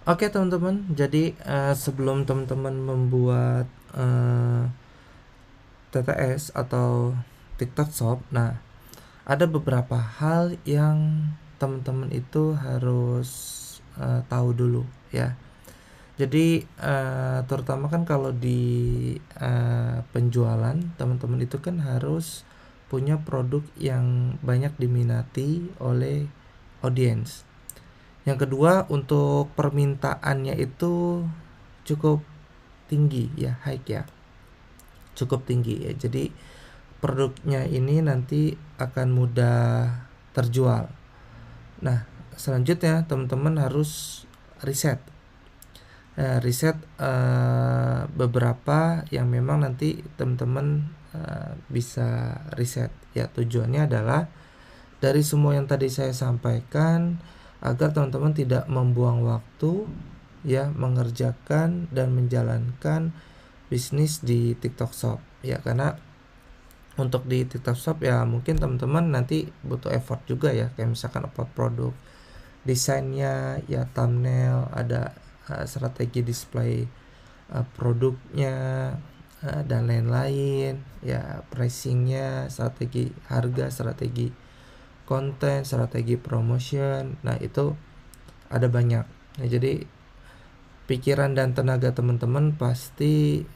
Oke teman-teman, jadi sebelum teman-teman membuat TTS atau TikTok Shop, nah ada beberapa hal yang teman-teman itu harus tahu dulu ya. Jadi terutama kan kalau di penjualan, teman-teman itu kan harus punya produk yang banyak diminati oleh audiens. Yang kedua, untuk permintaannya itu cukup tinggi ya, high ya, cukup tinggi ya. Jadi produknya ini nanti akan mudah terjual. Nah, selanjutnya teman-teman harus riset. Riset beberapa yang memang nanti teman-teman bisa riset ya. Tujuannya adalah dari semua yang tadi saya sampaikan agar teman-teman tidak membuang waktu ya mengerjakan dan menjalankan bisnis di TikTok Shop ya. Karena untuk di TikTok Shop ya mungkin teman-teman nanti butuh effort juga ya, kayak misalkan upload produk, desainnya ya, thumbnail, ada strategi display produknya dan lain-lain ya, pricingnya, strategi harga, strategi konten, strategi promotion. Nah itu ada banyak. Nah, jadi pikiran dan tenaga teman-teman pasti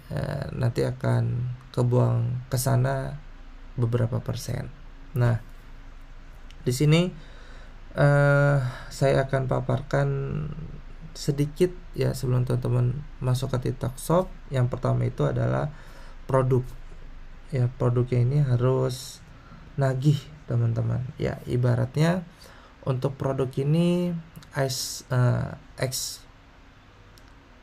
nanti akan kebuang ke sana beberapa persen. Nah, di sini saya akan paparkan sedikit ya sebelum teman-teman masuk ke TikTok Shop. Yang pertama itu adalah produk. Ya, produknya ini harus nagih, teman-teman. Ya, ibaratnya untuk produk ini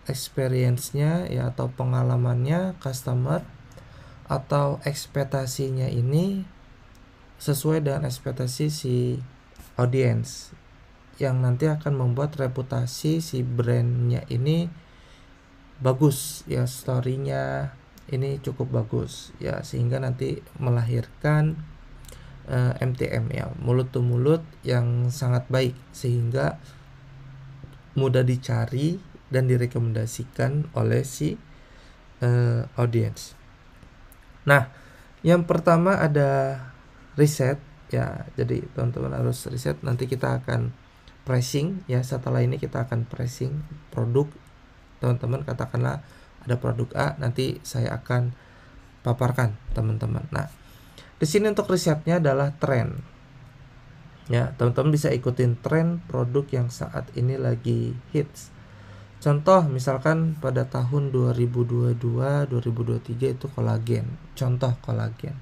experience-nya ya atau pengalamannya customer atau ekspektasinya ini sesuai dengan ekspektasi si audience, yang nanti akan membuat reputasi si brandnya ini bagus ya, storynya ini cukup bagus ya, sehingga nanti melahirkan MTM ya, mulut to mulut yang sangat baik, sehingga mudah dicari dan direkomendasikan oleh si audience. Nah, yang pertama ada riset ya. Jadi teman-teman harus riset. Nanti kita akan pricing ya. Setelah ini kita akan pricing produk. Teman-teman katakanlah ada produk A, nanti saya akan paparkan teman-teman. Nah, di sini untuk risetnya adalah tren. Ya, teman-teman bisa ikutin tren produk yang saat ini lagi hits. Contoh misalkan pada tahun 2022, 2023 itu kolagen. Contoh kolagen.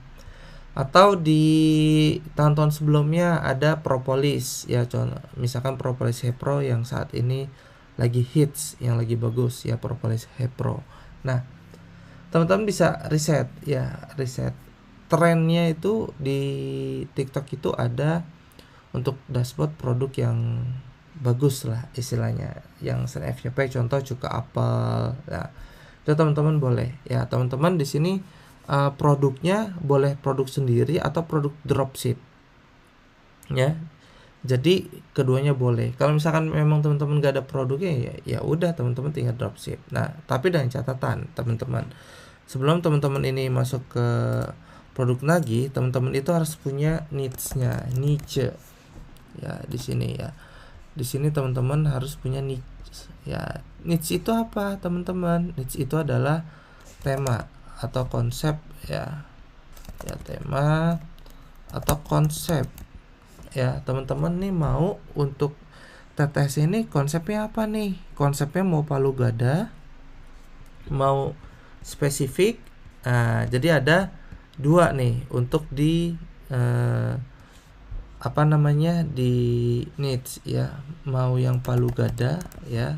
Atau di tahun-tahun sebelumnya ada propolis ya, misalkan propolis Hepro yang saat ini lagi hits, yang lagi bagus ya, propolis Hepro. Nah, teman-teman bisa riset ya, riset trennya itu di TikTok itu ada untuk dashboard produk yang bagus lah istilahnya, yang FYP contoh cuka apel. Nah, itu teman-teman boleh ya. Teman-teman di sini produknya boleh produk sendiri atau produk dropship ya. Jadi keduanya boleh. Kalau misalkan memang teman-teman gak ada produknya ya udah teman-teman tinggal dropship. Nah, tapi dengan catatan teman-teman, sebelum teman-teman ini masuk ke produk lagi, teman-teman itu harus punya niche-nya, niche ya di sini ya. Di sini teman-teman harus punya niche ya. Niche itu apa teman-teman? Niche itu adalah tema atau konsep ya. Ya, tema atau konsep ya. Teman-teman nih mau untuk TTS ini konsepnya apa nih? Konsepnya mau palu gada, mau spesifik. Nah, jadi ada dua nih untuk di di niche ya, mau yang palu gada ya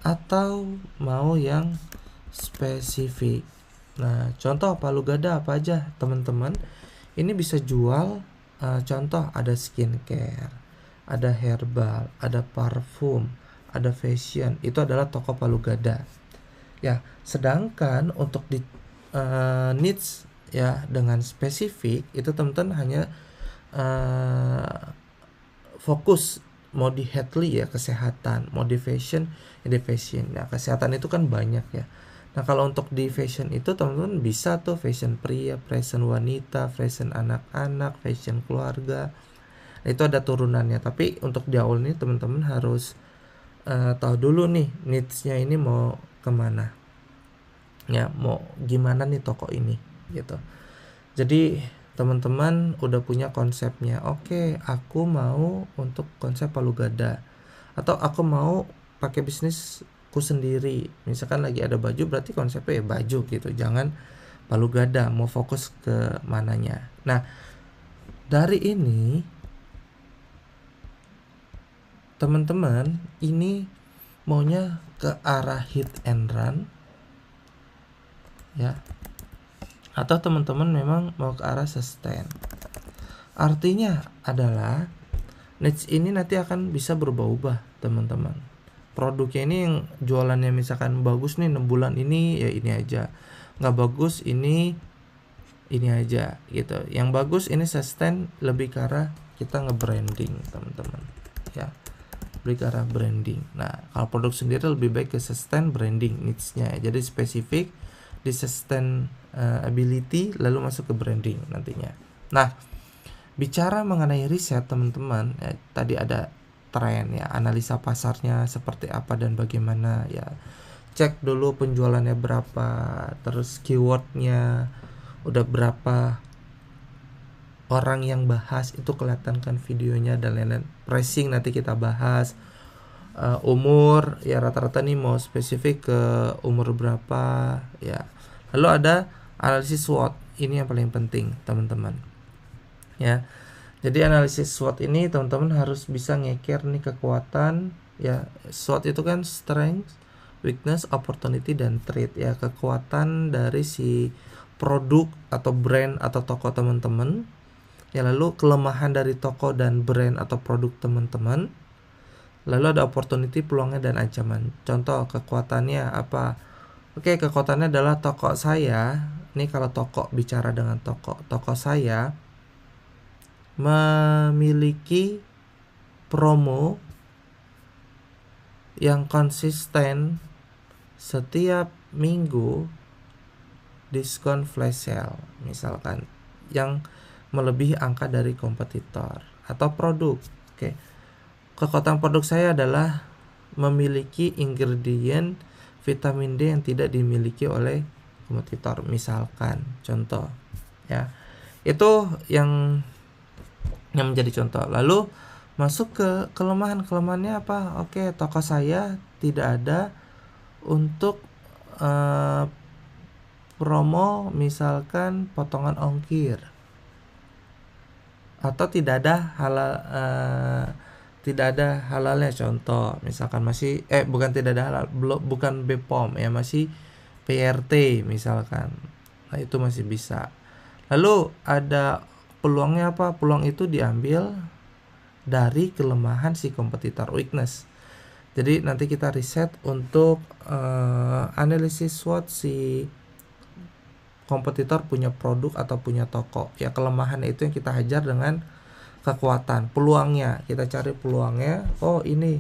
atau mau yang spesifik. Nah, contoh palu gada apa aja teman-teman? Ini bisa jual contoh ada skincare, ada herbal, ada parfum, ada fashion. Itu adalah toko palu gada. Ya, sedangkan untuk di niche ya dengan spesifik itu teman-teman hanya fokus mau di healthy ya, kesehatan, mau di fashion ya di fashion. Nah kesehatan itu kan banyak ya. Nah kalau untuk di fashion itu teman-teman bisa tuh fashion pria, fashion wanita, fashion anak-anak, fashion keluarga. Nah, itu ada turunannya. Tapi untuk di awal ini teman-teman harus tahu dulu nih needs-nya ini mau kemana. Ya mau gimana nih toko ini gitu. Jadi teman-teman udah punya konsepnya. Oke, aku mau untuk konsep Palu Gada. Atau aku mau pakai bisnisku sendiri. Misalkan lagi ada baju berarti konsepnya ya baju gitu. Jangan Palu Gada, mau fokus ke mananya. Nah, dari ini teman-teman ini maunya ke arah hit and run ya. Atau teman-teman memang mau ke arah sustain. Artinya adalah niche ini nanti akan bisa berubah-ubah teman-teman. Produknya ini yang jualannya misalkan bagus nih 6 bulan ini ya ini aja, nggak bagus ini aja gitu. Yang bagus ini sustain, lebih ke arah kita nge-branding teman-teman ya, lebih ke arah branding. Nah kalau produk sendiri lebih baik ke sustain branding niche-nya, jadi spesifik di sustainability lalu masuk ke branding nantinya. Nah bicara mengenai riset teman-teman ya, tadi ada tren ya, analisa pasarnya seperti apa dan bagaimana ya, cek dulu penjualannya berapa, terus keywordnya udah berapa orang yang bahas, itu kelihatan kan videonya dan lain-lain. Pricing nanti kita bahas. Umur ya, rata-rata nih mau spesifik ke umur berapa ya. Lalu ada analisis SWOT, ini yang paling penting teman-teman ya. Jadi analisis SWOT ini teman-teman harus bisa ngeker nih kekuatan ya. SWOT itu kan strength, weakness, opportunity, dan threat ya, kekuatan dari si produk atau brand atau toko teman-teman ya, lalu kelemahan dari toko dan brand atau produk teman-teman, lalu ada opportunity, peluangnya, dan ancaman. Contoh kekuatannya apa? Oke, kekuatannya adalah toko saya. Ini kalau toko, bicara dengan toko saya memiliki promo yang konsisten setiap minggu, diskon flash sale misalkan, yang melebihi angka dari kompetitor atau produk. Oke. Kekuatan produk saya adalah memiliki ingredient vitamin D yang tidak dimiliki oleh kompetitor misalkan, contoh ya. Itu yang menjadi contoh. Lalu masuk ke kelemahannya apa? Oke, toko saya tidak ada untuk promo misalkan potongan ongkir, atau tidak ada halalnya, contoh misalkan masih bukan tidak ada halal, bukan BPOM ya, masih PRT misalkan. Nah itu masih bisa. Lalu ada peluangnya apa? Peluang itu diambil dari kelemahan si kompetitor, weakness. Jadi nanti kita riset untuk analisis SWOT si kompetitor punya produk atau punya toko ya, kelemahannya itu yang kita hajar dengan kekuatan. Peluangnya kita cari peluangnya, oh ini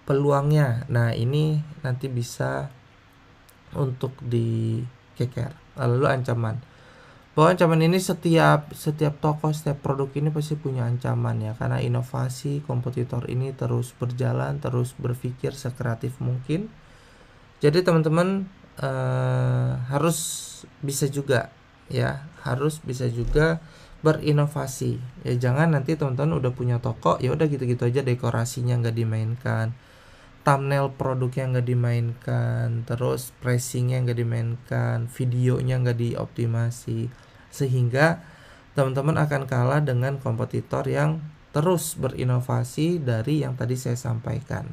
peluangnya, nah ini nanti bisa untuk dikeker. Lalu ancaman, bahwa ancaman ini setiap toko, setiap produk ini pasti punya ancaman ya, karena inovasi kompetitor ini terus berjalan, terus berpikir sekreatif mungkin. Jadi teman-teman harus bisa juga ya, harus bisa juga berinovasi ya. Jangan nanti teman-teman udah punya toko ya udah gitu-gitu aja, dekorasinya nggak dimainkan, thumbnail produknya nggak dimainkan, terus pricingnya nggak dimainkan, videonya nggak dioptimasi, sehingga teman-teman akan kalah dengan kompetitor yang terus berinovasi dari yang tadi saya sampaikan.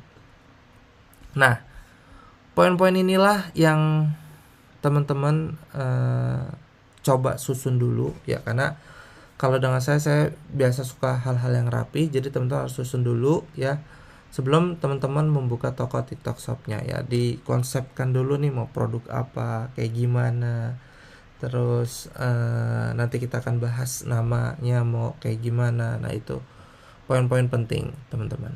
Nah poin-poin inilah yang teman-teman coba susun dulu ya, karena kalau dengan saya biasa suka hal-hal yang rapi, jadi teman-teman harus susun dulu ya sebelum teman-teman membuka toko TikTok Shop-nya ya. Dikonsepkan dulu nih mau produk apa, kayak gimana, Terus nanti kita akan bahas namanya mau kayak gimana. Nah, itu poin-poin penting, teman-teman.